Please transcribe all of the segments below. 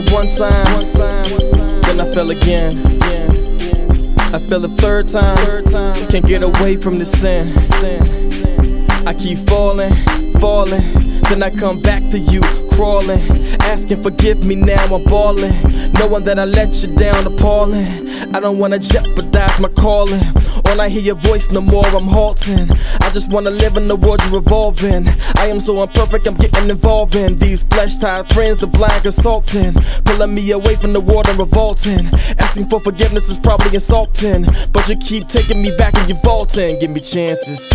felt one time, then I fell again. I fell a third time, can't get away from the sin. I keep falling, then I come back to you, crawling, asking forgive me now, I'm ballin', knowing that I let you down, appalling. I don't wanna jeopardize my calling. When I hear your voice no more, I'm halting. I just wanna live in the world you're revolving. I am so imperfect, I'm getting involved in these flesh-tied friends, the blind consulting, pulling me away from the world and revolting. Asking for forgiveness is probably insulting, but you keep taking me back and you're vaulting. Give me chances.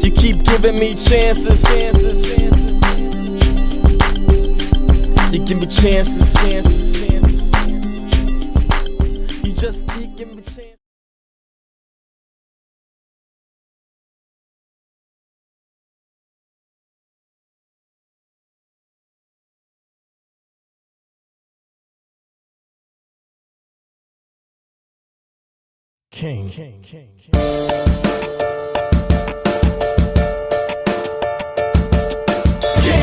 You keep giving me chances. You give me chances. You just keep giving me chances. King.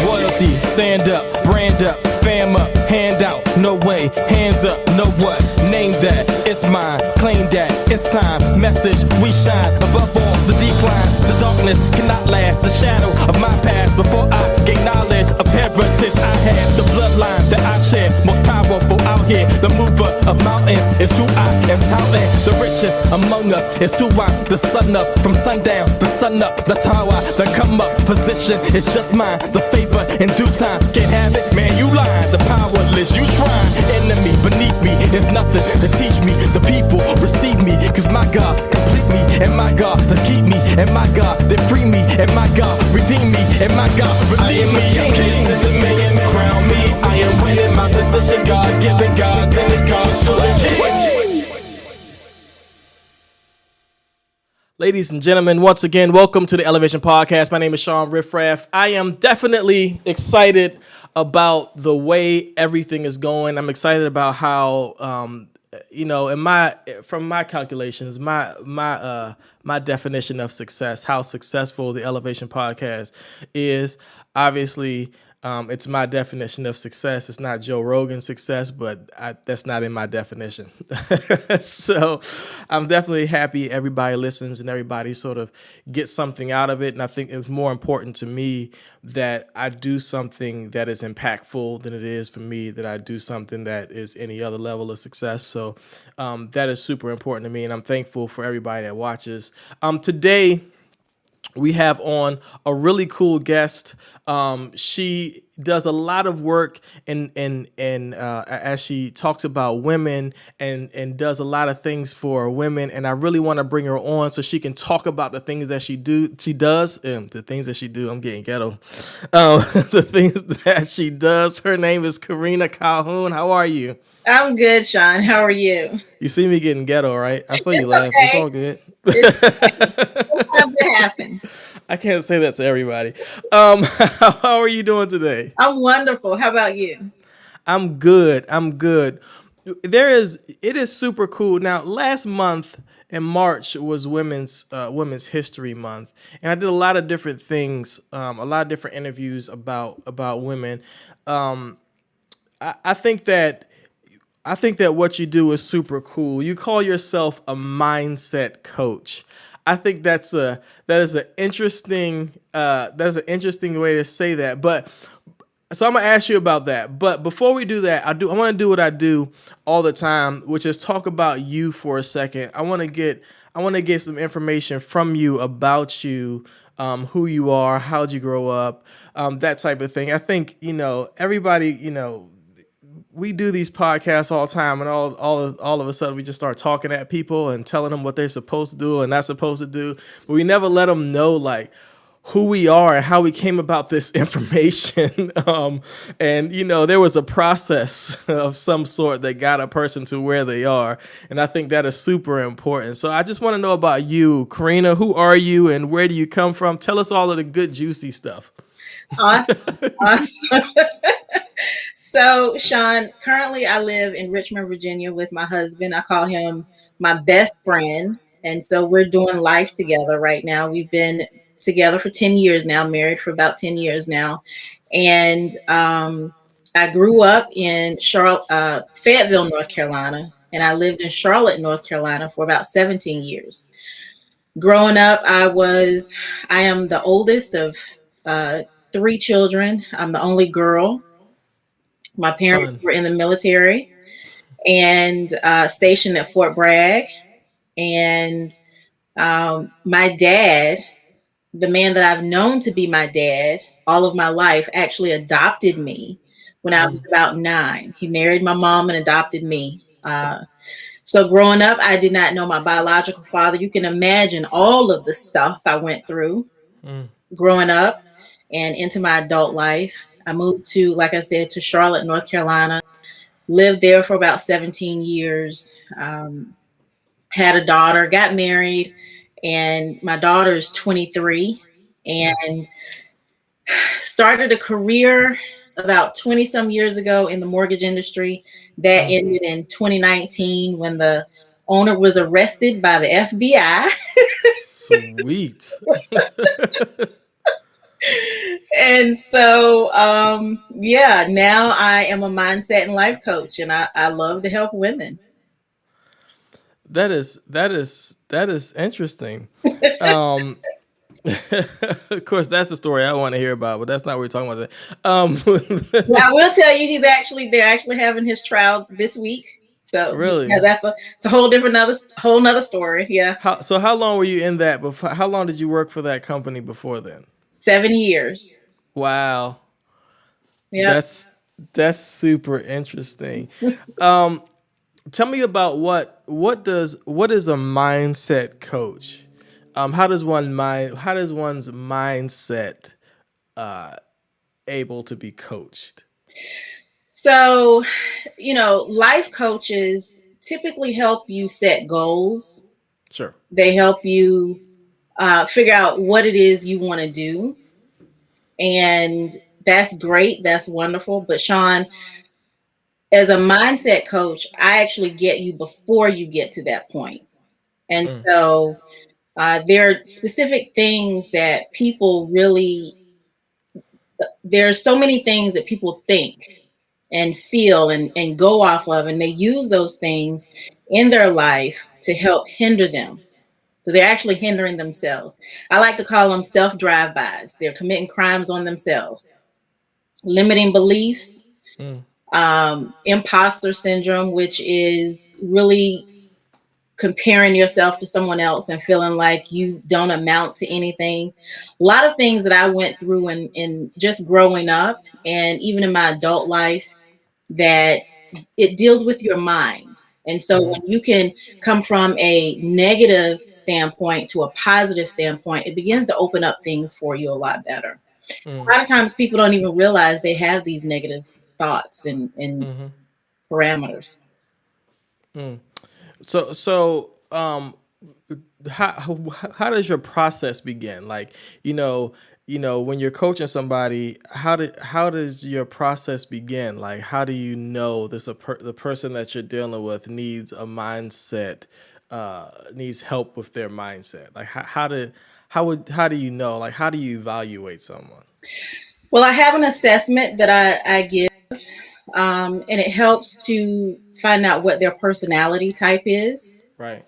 Royalty, stand up, brand up, fam up, hand out, no way, hands up, know what, name that, it's mine, claim that, it's time, message, we shine, above all, the decline, the darkness cannot last, the shadow of my past, before I gain knowledge of heritage, I have the bloodline that I share, most powerful out here, the mover of mountains is who I am touting, the richest among us is who I'm the son of, from sundown to sun up, that's how I the come up, position is just mine, the favor in due time, can't have it, man, you lying, the powerless, you trying, enemy beneath me, there's nothing to teach me, the people receive me, cause my God complete me, and my God does keep me, and my God they free me, and my God redeem me, and my God relieve me, I'm king of the million, crown me, I am winning my position, God's giving, God's in it, God's surely king. Ladies and gentlemen, once again, welcome to the Elevation Podcast. My name is Shawn Riff-Raff. I am definitely excited about the way everything is going. I'm excited about how, from my calculations, my definition of success, how successful the Elevation Podcast is. Obviously, it's my definition of success. It's not Joe Rogan's success, but that's not in my definition. So I'm definitely happy everybody listens and everybody sort of gets something out of it. And I think it's more important to me that I do something that is impactful than it is for me that I do something that is any other level of success. So that is super important to me. And I'm thankful for everybody that watches. Today, we have on a really cool guest. She does a lot of work and as she talks about women and does a lot of things for women. And I really want to bring her on so she can talk about the things that she does. The things that she do. I'm getting ghetto. The things that she does. Her name is Karena Calhoun. How are you? I'm good, Shawn. How are you? You see me getting ghetto, right? I saw you laugh. Okay. It's all good. Sometimes it happens. I can't say that to everybody. How are you doing today? I'm wonderful. How about you? I'm good. It is super cool. Now, last month in March was Women's History Month, and I did a lot of different things, a lot of different interviews about women. I think that what you do is super cool. You call yourself a mindset coach. I think that is an interesting way to say that. But so I'm gonna ask you about that. But before we do that, I want to do what I do all the time, which is talk about you for a second. I want to get some information from you about you, who you are, how'd you grow up, that type of thing. I think everybody we do these podcasts all the time, and all of a sudden we just start talking at people and telling them what they're supposed to do and not supposed to do, but we never let them know like who we are and how we came about this information. And there was a process of some sort that got a person to where they are, and I think that is super important. So I just want to know about you, Karena. Who are you and where do you come from? Tell us all of the good juicy stuff. Awesome. So, Shawn, currently I live in Richmond, Virginia with my husband. I call him my best friend. And so we're doing life together right now. We've been together for 10 years now, married for about 10 years now. And I grew up in Fayetteville, North Carolina, and I lived in Charlotte, North Carolina for about 17 years. Growing up, I am the oldest of uh, three children. I'm the only girl. My parents Fun. were in the military and stationed at Fort Bragg. And my dad, the man that I've known to be my dad all of my life, actually adopted me when I was Mm, about 9. He married my mom and adopted me. So growing up, I did not know my biological father. You can imagine all of the stuff I went through mm, growing up and into my adult life. I moved to, like I said, to Charlotte, North Carolina, lived there for about 17 years, had a daughter, got married, and my daughter is 23, mm, and started a career about 20 some years ago in the mortgage industry that mm. ended in 2019 when the owner was arrested by the FBI. Sweet. And so, yeah, now I am a mindset and life coach, and I love to help women. That is interesting. Um, of course, that's the story I want to hear about, but that's not what we're talking about today. Well, I will tell you, they're actually having his trial this week. So yeah, Really? it's a whole nother story. Yeah, How long were you in that before? How long did you work for that company before then? 7 years. Wow, Yep. that's that's super interesting. Um, Tell me about what is a mindset coach? How does one's mindset uh, able to be coached? So, life coaches typically help you set goals. Sure. They help you figure out what it is you want to do. And that's great. That's wonderful. But Shawn, as a mindset coach, I actually get you before you get to that point. And Mm, so there are specific things that there's so many things that people think and feel and go off of, and they use those things in their life to help hinder them. So they're actually hindering themselves. I like to call them self drive-bys. They're committing crimes on themselves, limiting beliefs, mm, imposter syndrome, which is really comparing yourself to someone else and feeling like you don't amount to anything. A lot of things that I went through in just growing up and even in my adult life, that it deals with your mind. And so mm, when you can come from a negative standpoint to a positive standpoint, it begins to open up things for you a lot better. A mm, lot of times people don't even realize they have these negative thoughts and mm, parameters. mm. So how does your process begin? Like, when you're coaching somebody, how does your process begin? Like, how do you know the person that you're dealing with needs a mindset, needs help with their mindset? Like, how do you know? Like, how do you evaluate someone? Well, I have an assessment that I give, and it helps to find out what their personality type is. Right.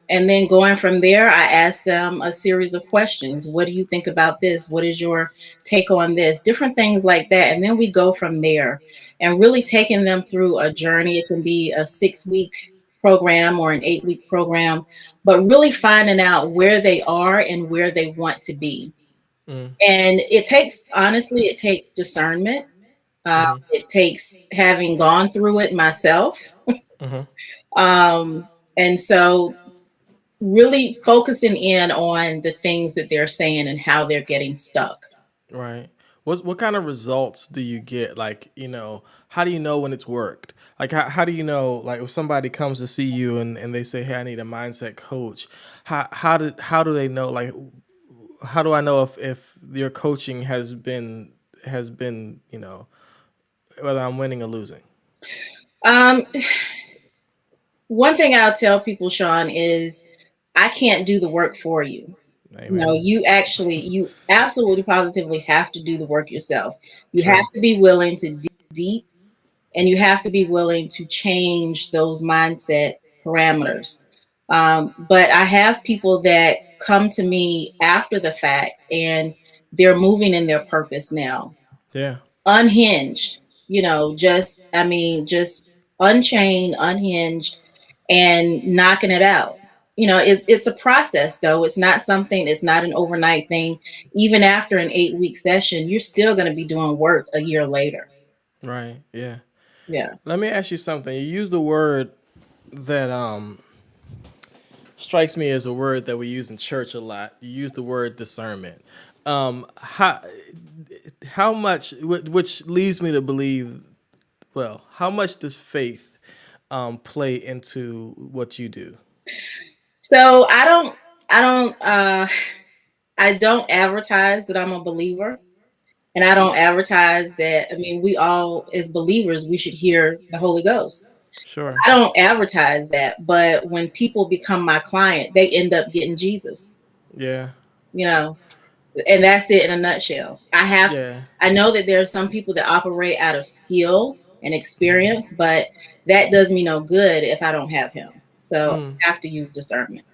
And then going from there, I ask them a series of questions. What do you think about this? What is your take on this? Different things like that. And then we go from there and really taking them through a journey. It can be a 6-week program or an 8-week program, but really finding out where they are and where they want to be. Mm, And honestly, it takes discernment. mm-hmm, It takes having gone through it myself. mm-hmm. Um, and so really focusing in on the things that they're saying and how they're getting stuck. Right. What kind of results do you get? Like, how do you know when it's worked? Like, how do you know, like, if somebody comes to see you and they say, "Hey, I need a mindset coach." How do they know? Like, how do I know if your coaching has been whether I'm winning or losing? Um, One thing I'll tell people, Shawn, is I can't do the work for you. No, Amen. you absolutely positively have to do the work yourself. You have Sure. to be willing to dig deep, and you have to be willing to change those mindset parameters. But I have people that come to me after the fact, and they're moving in their purpose now, Yeah. unhinged, just, I mean, just unchained, unhinged, and knocking it out. It's a process though. It's not an overnight thing. Even after an 8-week session, you're still going to be doing work a year later. Right. Yeah. Yeah. Let me ask you something. You use the word that strikes me as a word that we use in church a lot. You use the word discernment. How much, which leads me to believe, well, how much does faith play into what you do? So I don't advertise that I'm a believer, and I don't advertise that. I mean, we all, as believers, we should hear the Holy Ghost. Sure. I don't advertise that, but when people become my client, they end up getting Jesus, Yeah. you know, and that's it in a nutshell. Yeah. I know that there are some people that operate out of skill and experience, but that does me no good if I don't have him. So I have to use discernment.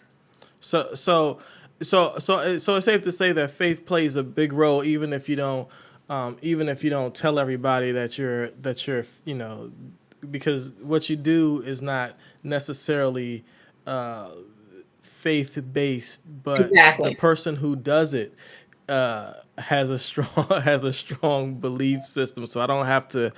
So so so it's safe to say that faith plays a big role, even if you don't tell everybody that you're because what you do is not necessarily faith based, but the Exactly. person who does it has a strong has a strong belief system. So I don't have to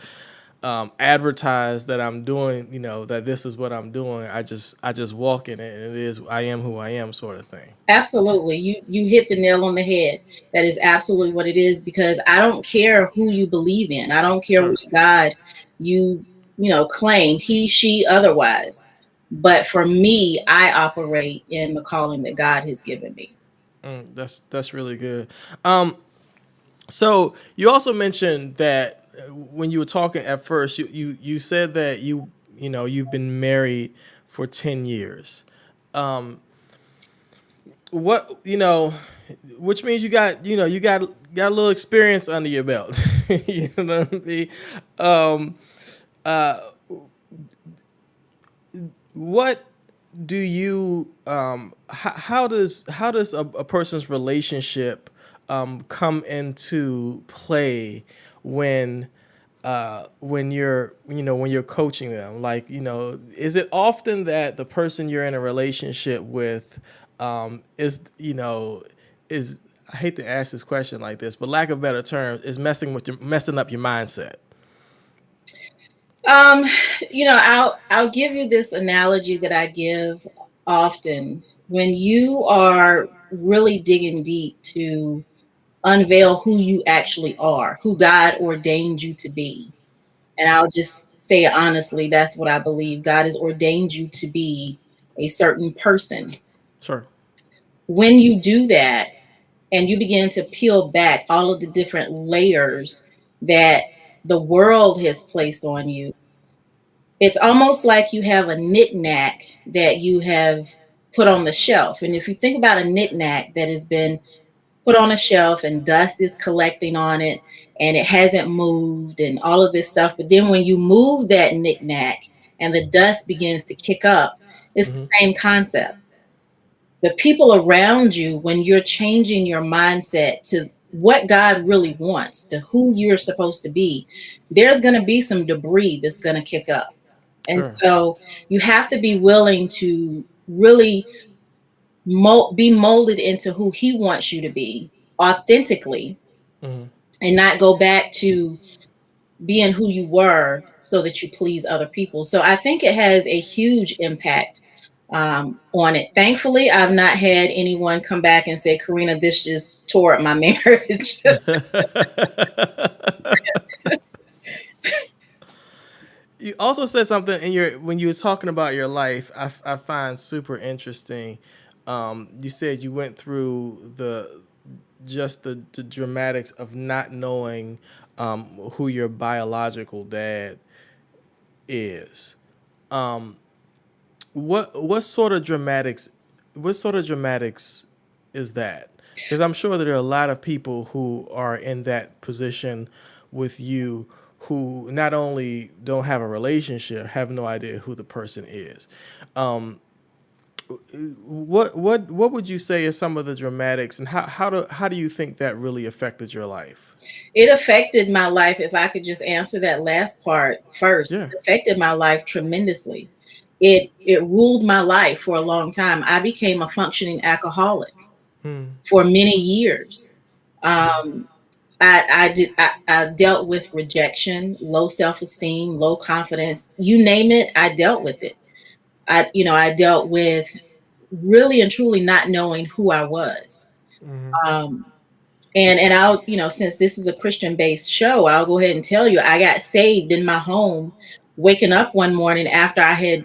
advertise that I'm doing, that this is what I'm doing. I just walk in it, and it is I am who I am, sort of thing. Absolutely. You hit the nail on the head. That is absolutely what it is, because I don't care who you believe in. I don't care Sure. what God you claim, he, she, otherwise. But for me, I operate in the calling that God has given me. That's really good. So you also mentioned that when you were talking at first, you said that you've been married for 10 years. What which means you got a little experience under your belt. You know what I mean? What do you how does a person's relationship come into play when when you're coaching them, like, is it often that the person you're in a relationship with is I hate to ask this question like this, but lack of better terms, is messing up your mindset? Um, I'll give you this analogy that I give often. When you are really digging deep to unveil who you actually are, who God ordained you to be. And I'll just say it honestly, that's what I believe. God has ordained you to be a certain person. Sure. When you do that and you begin to peel back all of the different layers that the world has placed on you, it's almost like you have a knickknack that you have put on the shelf. And if you think about a knickknack that has been put on a shelf and dust is collecting on it and it hasn't moved and all of this stuff. But then when you move that knickknack and the dust begins to kick up, it's the same concept. The people around you, when you're changing your mindset to what God really wants, to who you're supposed to be, there's going to be some debris that's going to kick up. And Sure. so you have to be willing to really be molded into who he wants you to be authentically, and not go back to being who you were so that you please other people. So I think it has a huge impact on it. Thankfully, I've not had anyone come back and say, Karena, this just tore up my marriage. You also said something in your when you were talking about your life. I find super interesting. You said you went through the dramatics of not knowing who your biological dad is. What sort of dramatics? What sort of dramatics is that? Because I'm sure that there are a lot of people who are in that position with you who not only don't have a relationship, have no idea who the person is. Um, what would you say is some of the dramatics, and how do you think that really affected your life? It affected my life. If I could just answer that last part first, Yeah. it affected my life tremendously. It ruled my life for a long time. I became a functioning alcoholic Mm, for many years. mm, Um, I dealt with rejection, low self-esteem, low confidence, you name it, I dealt with it. I dealt with really and truly not knowing who I was. mm, Um, and I'll, since this is a Christian based show, I'll go ahead and tell you, I got saved in my home, waking up one morning after I had,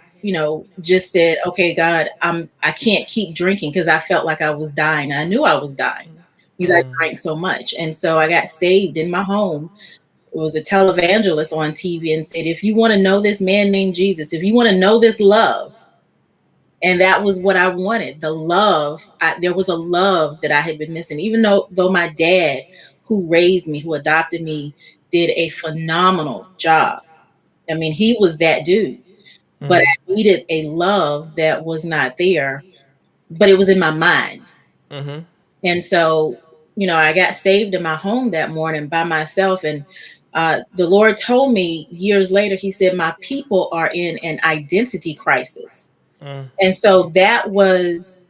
just said, okay, God, I can't keep drinking because I felt like I was dying. I knew I was dying because I mm, drank so much. And so I got saved in my home. It was a televangelist on TV and said, if you want to know this man named Jesus, if you want to know this love, and that was what I wanted. The love. There was a love that I had been missing, even though my dad, who raised me, who adopted me, did a phenomenal job. I mean, he was that dude, but mm, I needed a love that was not there, but it was in my mind. mm, And so, I got saved in my home that morning by myself. And the Lord told me years later, He said, my people are in an identity crisis. mm, And so that was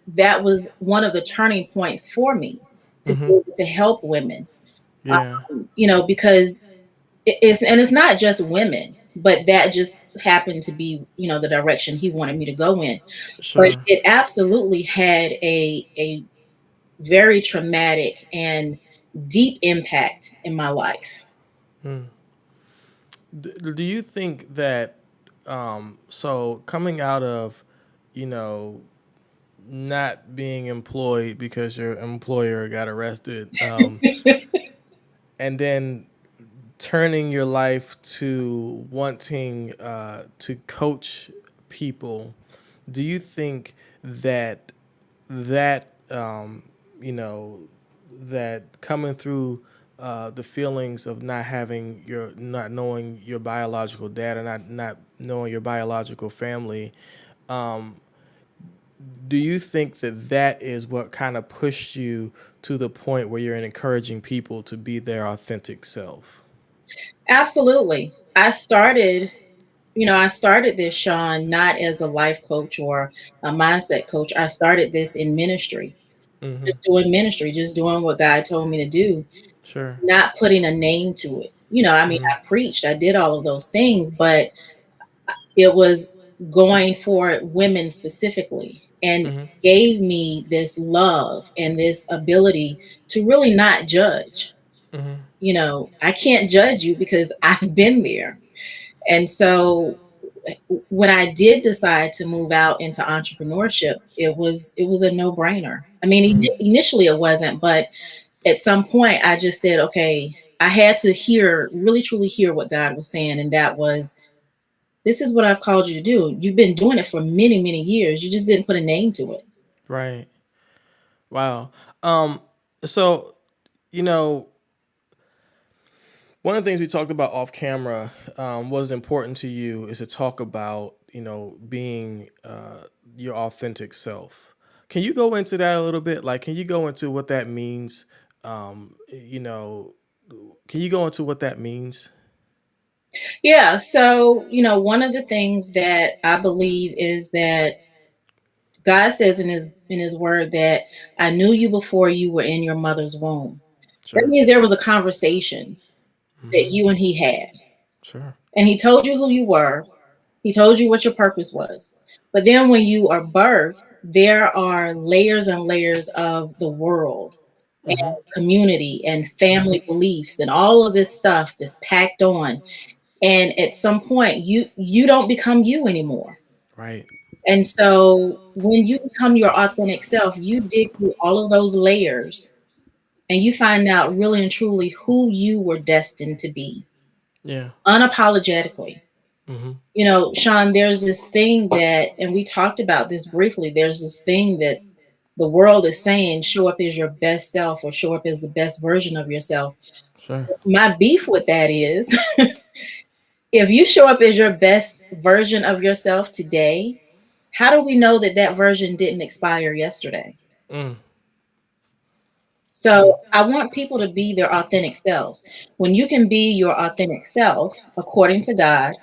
one of the turning points for me to be mm. able to help women. Yeah. Because it's not just women, but that just happened to be, the direction He wanted me to go in. But Sure. it absolutely had a very traumatic and deep impact in my life. Mm. Do you think that so coming out of, you know, not being employed because your employer got arrested, and then turning your life to wanting to coach people, do you think that that you know that coming through the feelings of not knowing your biological dad, and not knowing your biological family, um, do you think that that is what kind of pushed you to the point where you're encouraging people to be their authentic self? Absolutely. I started this, Shawn, not as a life coach or a mindset coach. I started this in ministry, Mm-hmm. just doing ministry, just doing what God told me to do, Sure. not putting a name to it. I mean, Mm-hmm. I preached, I did all of those things, but it was going for women specifically, and Mm-hmm. gave me this love and this ability to really not judge. Mm-hmm. I can't judge you because I've been there. And so when I did decide to move out into entrepreneurship, it was a no-brainer. I mean, Mm-hmm. initially it wasn't, but at some point I just said, okay, I had to really truly hear what God was saying, and that was, this is what I've called you to do. You've been doing it for many, many years. You just didn't put a name to it. Right. Wow. Um, so, you know, one of the things we talked about off camera, was important to you, is to talk about, being your authentic self. Can you go into that a little bit? Like, can you go into what that means? Um, you know, can you go into what that means? Yeah. So, one of the things that I believe is that God says in his word that I knew you before you were in your mother's womb. That Sure. means there was a conversation that Mm-hmm. you and He had. Sure. And He told you who you were. He told you what your purpose was. But then when you are birthed, there are layers and layers of the world and Mm-hmm. community and Mm-hmm. family beliefs and all of this stuff that's packed on. And at some point you don't become you anymore. Right. And so when you become your authentic self, you dig through all of those layers and you find out really and truly who you were destined to be, Yeah. unapologetically. Mm-hmm. Shawn, there's this thing that, and we talked about this briefly, there's this thing that's The world is saying show up as your best self or show up as the best version of yourself. Sure. My beef with that is if you show up as your best version of yourself today, how do we know that that version didn't expire yesterday? Mm, So I want people to be their authentic selves. When you can be your authentic self according to God,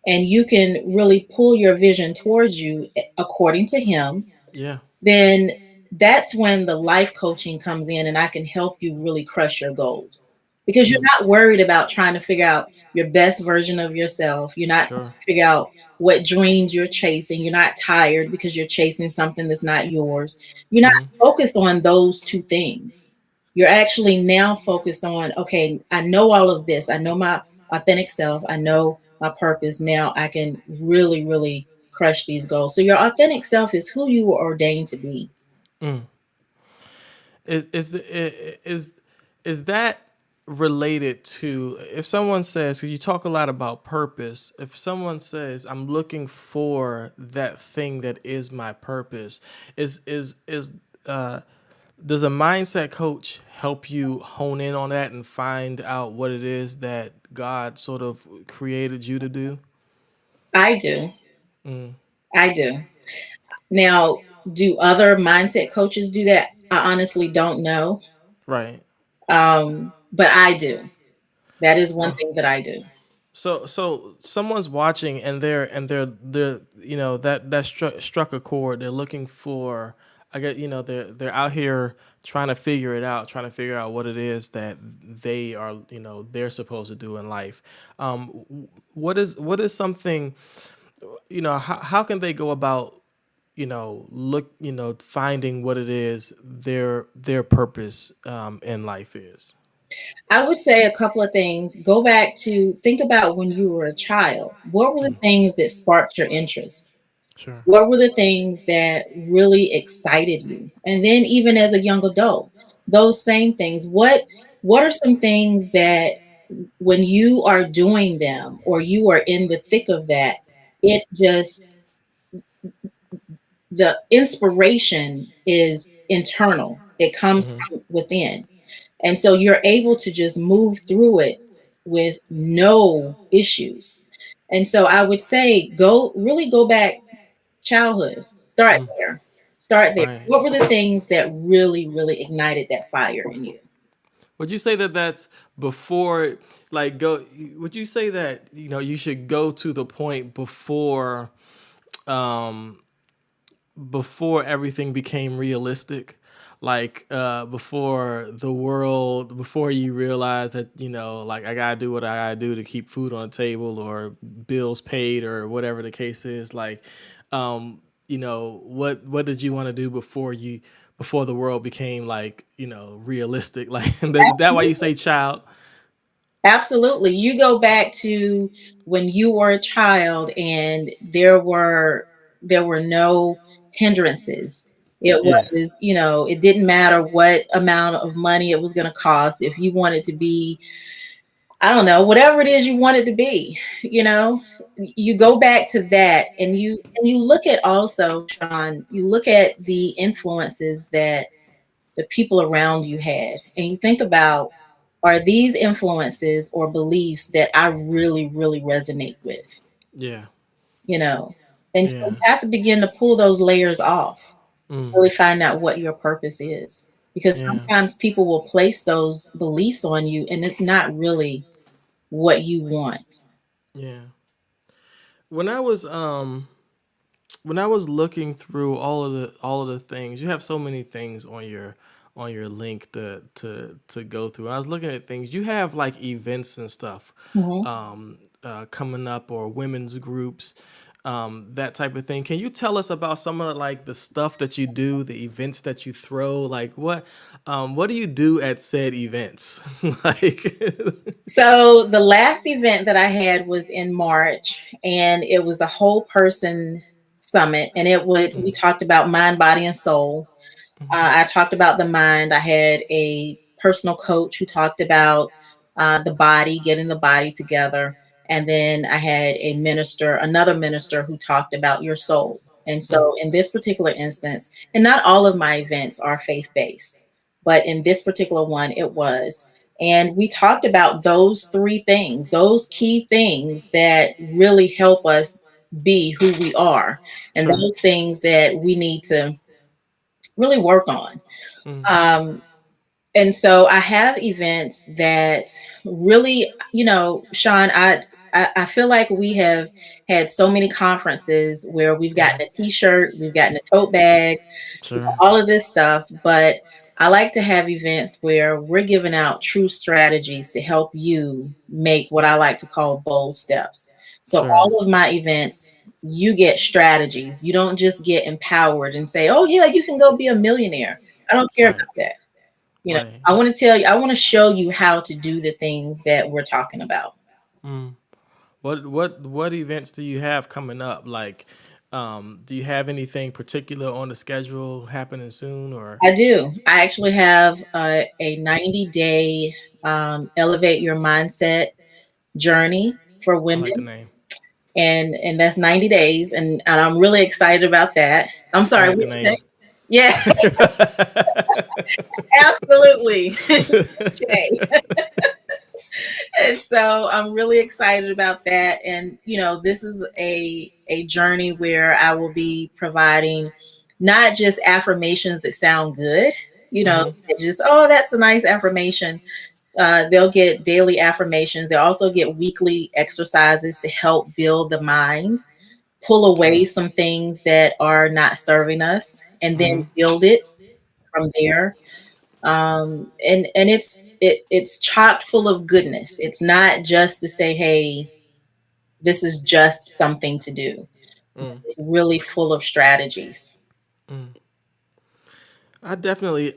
and you can really pull your vision towards you according to Him, yeah. then that's when the life coaching comes in and I can help you really crush your goals. Because you're Mm, not worried about trying to figure out your best version of yourself. You're not trying sure. to figure out what dreams you're chasing. You're not tired because you're chasing something that's not yours. You're not Hmm. focused on those two things. You're actually now focused on, okay, I know all of this. I know my authentic self. I know my purpose. Now I can really, really crush these goals. So your authentic self is who you were ordained to be. Mm. Is that related to if someone says, 'cause you talk a lot about purpose, if someone says I'm looking for that thing that is my purpose, is uh does a mindset coach help you hone in on that and find out what it is that God sort of created you to do? I do. Mm, I do. Now, do other mindset coaches do that? I honestly don't know. right. But I do. That is one Uh, thing that I do. so someone's watching and they're that struck a chord. They're looking for, I get, they're out here trying to figure it out, trying to figure out what it is that they are, they're supposed to do in life. What is something, how can they go about, finding what it is their purpose in life is? I would say a couple of things. Go back to think about when you were a child. What were the Mm, things that sparked your interest? sure. What were the things that really excited you? And then even as a young adult, those same things. What are some things that when you are doing them or you are in the thick of that, it just the inspiration is internal. It comes Hmm. from within. And so you're able to just move through it with no issues. And so I would say go back childhood. Start Mm, there. Start there. right. What were the things that really, really ignited that fire in you? Would you say that that's before, like, go? Would you say that you should go to the point um, before everything became realistic, like before you realize that like I gotta do what I gotta do to keep food on the table or bills paid or whatever the case is, like what did you want to do before the world became like realistic, like is that why you say child? Absolutely. You go back to when you were a child and there were no hindrances. It Yeah. was, it didn't matter what amount of money it was going to cost. If you wanted to be, I don't know, whatever it is you wanted to be, you go back to that and you look at also, Sean, you look at the influences that the people around you had. And you think about, are these influences or beliefs that I really, really resonate with, Yeah. you know? And so you Yeah. have to begin to pull those layers off, Mm, really find out what your purpose is. Because yeah. sometimes people will place those beliefs on you and it's not really what you want. Yeah. when i was um when I was looking through all of the things, you have so many things on your link to go through. I was looking at things. You have like events and stuff Mhm. coming up, or women's groups, that type of thing. Can you tell us about some of like the stuff that you do, the events that you throw? Like what do you do at said events? Like So the last event that I had was in March, and it was a whole person summit, and we Mhm, talked about mind, body, and soul. I talked about the mind. I had a personal coach who talked about the body, getting the body together, and then I had another minister who talked about your soul. And Mm, so in this particular instance, and not all of my events are faith based, but in this particular one, it was. And we talked about those three things, those key things that really help us be who we are, and sure. those things that we need to really work on. Mm, Um, and so I have events that really, Shawn, I feel like we have had so many conferences where we've gotten a t-shirt, we've gotten a tote bag, sure. all of this stuff, but I like to have events where we're giving out true strategies to help you make what I like to call bold steps. So Sure. all of my events, you get strategies. You don't just get empowered and say, "Oh yeah, you can go be a millionaire." I don't care Right. about that. Right. I want to tell you, I want to show you how to do the things that we're talking about. Mm. What events do you have coming up? Like, do you have anything particular on the schedule happening soon, or I do. I actually have a 90-day elevate your mindset journey for I like the women, name. and that's 90 days, and I'm really excited about that. I'm I sorry, like what the did you say? name. Yeah, absolutely. Jay. And so I'm really excited about that. And this is a journey where I will be providing not just affirmations that sound good, Hmm. just, oh, that's a nice affirmation. They'll get daily affirmations. They'll also get weekly exercises to help build the mind, pull Okay. away some things that are not serving us, and then Hmm. build it from there. And it's chock full of goodness. It's not just to say, hey, this is just something to do. Mm. It's really full of strategies. Mm. I definitely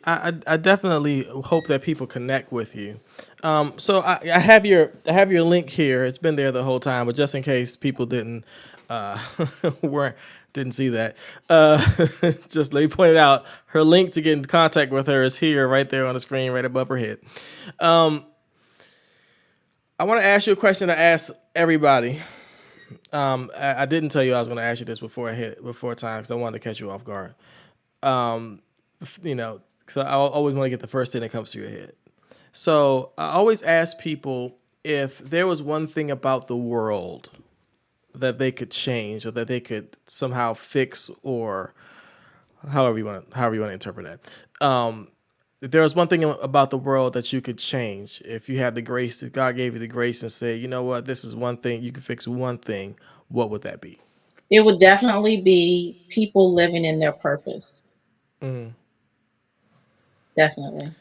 hope that people connect with you. So I have your link here. It's been there the whole time, but just in case people didn't uh, weren't didn't see that, uh, just let me point it out. Her link to get in contact with her is here, right there on the screen, right above her head. I want to ask you a question I ask everybody. I didn't tell you I was going to ask you this before time because I wanted to catch you off guard. So I always want to get the first thing that comes to your head. So I always ask people if there was one thing about the world that they could change or that they could somehow fix, or however you want to interpret that. If there was one thing about the world that you could change, if you had the grace, if God gave you the grace and say, you know what, this is one thing, you can fix one thing, what would that be? It would definitely be people living in their purpose. Mm. Definitely.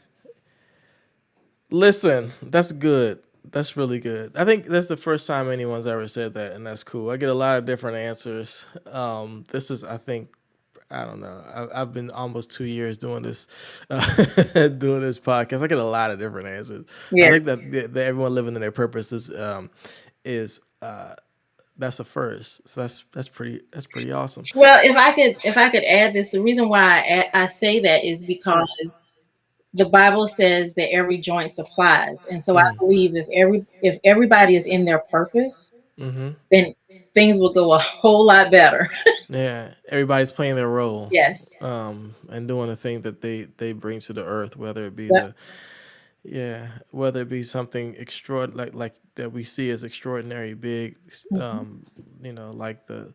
Listen, that's good. That's really good. I think that's the first time anyone's ever said that, and that's cool. I get a lot of different answers. This is, I think, I don't know. I've been almost 2 years doing this, doing this podcast. I get a lot of different answers. I Yeah. think that everyone living in their purpose is that's a first. So that's pretty awesome. Well, if I could add this, the reason why I say that is Sure. because the Bible says that every joint supplies, and so I Mm. believe if everybody is in their purpose, Mm-hmm. then things will go a whole lot better. Yeah, everybody's playing their role, Yes. and doing the thing that they bring to the earth, whether it be Yep. whether it be something extraordinary like that we see as extraordinary big, Mhm. um, like the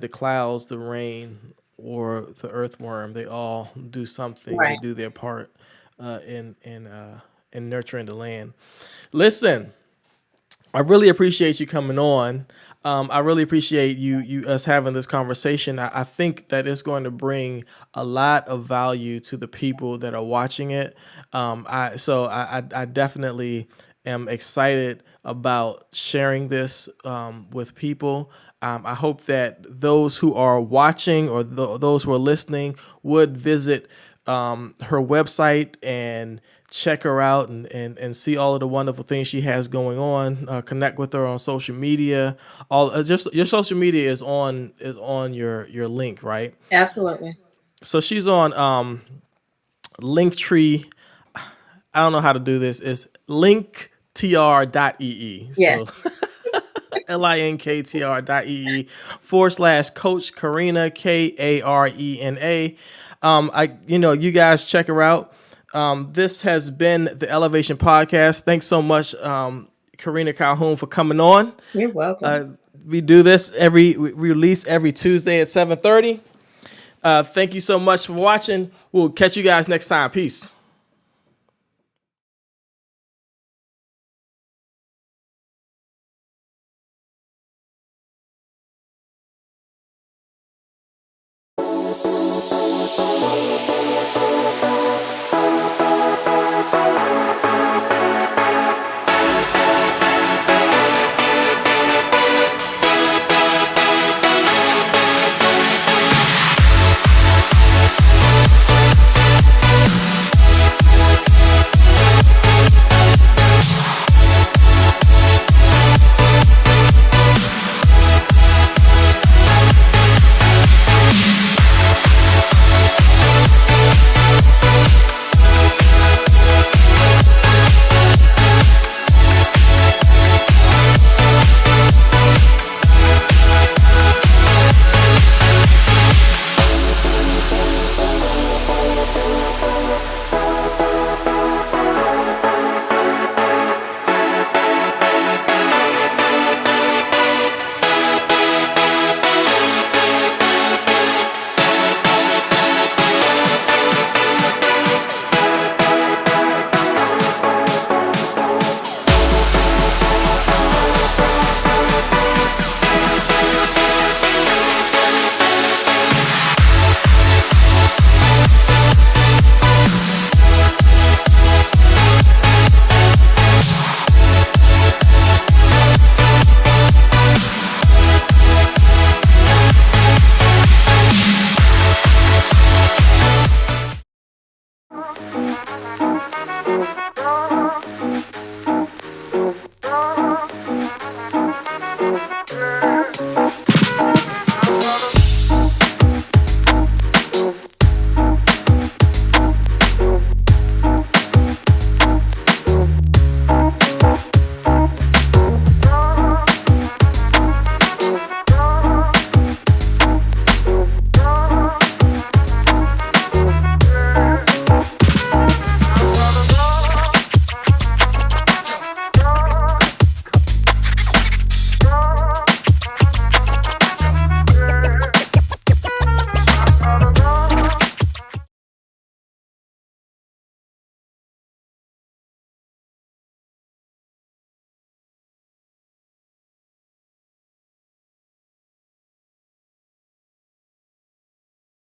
clouds, the rain, or the earthworm. They all do something. They Right. do their part in nurturing the land. Listen, I really appreciate you coming on. I really appreciate you us having this conversation. I think that it's going to bring a lot of value to the people that are watching it. I definitely am excited about sharing this with people. I hope that those who are watching or those who are listening would visit her website and check her out and see all of the wonderful things she has going on. Connect with her on social media. All just your social media is on your link, right? Absolutely. So she's on Linktree. I don't know how to do this. It's linktr.ee. Yes. So linktr.ee/Coach Karena, Karena. You guys check her out. This has been the Elevation Podcast. Thanks so much, Karena Calhoun, for coming on. You're welcome. We do this we release every Tuesday at 7:30. Thank you so much for watching. We'll catch you guys next time. Peace.